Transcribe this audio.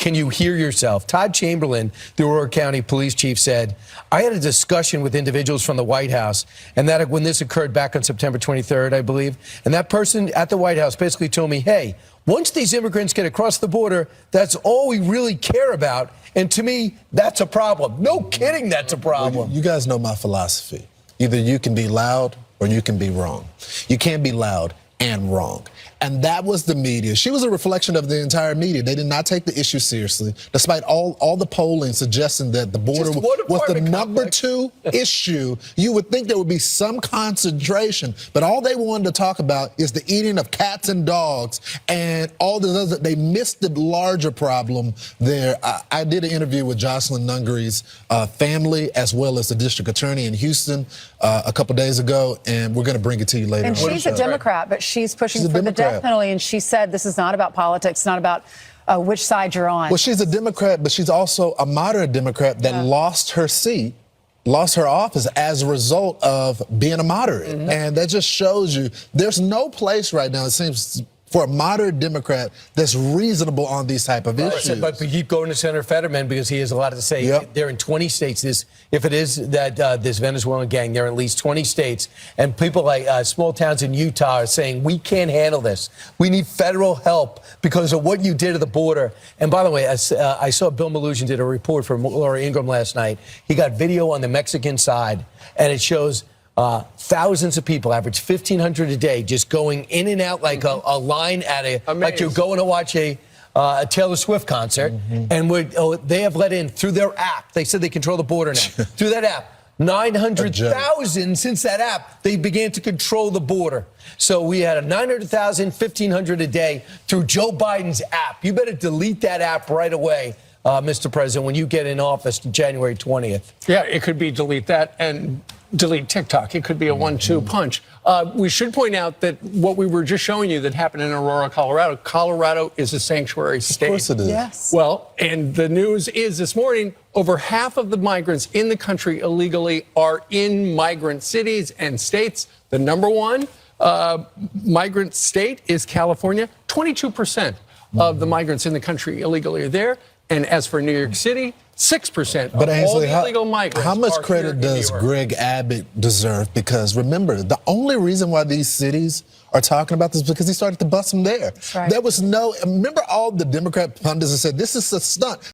can you hear yourself? Todd Chamberlain, the Aurora County Police Chief, said, I had a discussion with individuals from the White House, and that when this occurred back on September 23rd, I believe, and that person at the White House basically told me, hey, once these immigrants get across the border, that's all we really care about. And to me, that's a problem. No kidding, that's a problem. Well, you guys know my philosophy. Either you can be loud or you can be wrong. You can't be loud and wrong. And that was the media. She was a reflection of the entire media. They did not take the issue seriously, despite all the polling suggesting that the border was the number 2 issue. You would think there would be some concentration, but all they wanted to talk about is the eating of cats and dogs and all the other. They missed the larger problem there. I did an interview with Jocelyn Nungry's family as well as the district attorney in Houston a couple days ago, and we're going to bring it to you later. And she's a Democrat, but she's pushing for the death penalty, and she said this is not about politics, it's not about which side you're on. Well, she's a Democrat, but she's also a moderate Democrat that lost her seat, lost her office as a result of being a moderate. And that just shows you there's no place right now, it seems, for a moderate Democrat that's reasonable on these type of issues. But we keep going to Senator Fetterman because he has a lot to say. Yep. They're in 20 states. If it is that this Venezuelan gang, they're in at least 20 states. And people like small towns in Utah are saying, we can't handle this. We need federal help because of what you did at the border. And by the way, I saw Bill Malugin did a report for Laura Ingraham last night. He got video on the Mexican side, and it shows thousands of people, average 1,500 a day, just going in and out like a line at like you're going to watch a Taylor Swift concert. And they have let in through their app. They said they control the border now. Through that app, 900,000 since that app, they began to control the border. So we had a 900,000, 1,500 a day through Joe Biden's app. You better delete that app right away, Mr. President, when you get in office January 20th. Yeah, it could be delete that and delete TikTok. It could be a 1-2 punch. We should point out that what we were just showing you that happened in Aurora, Colorado. Colorado is a sanctuary state. Of course it is. Yes. Well, and the news is this morning, over half of the migrants in the country illegally are in migrant cities and states. The number 1 migrant state is California. 22% of the migrants in the country illegally are there. And as for New York City, 6% of all the illegal migrants. How much credit does Greg Abbott deserve? Because remember, the only reason why these cities are talking about this is because he started to bust them there. Right. There was remember all the Democrat pundits that said this is a stunt.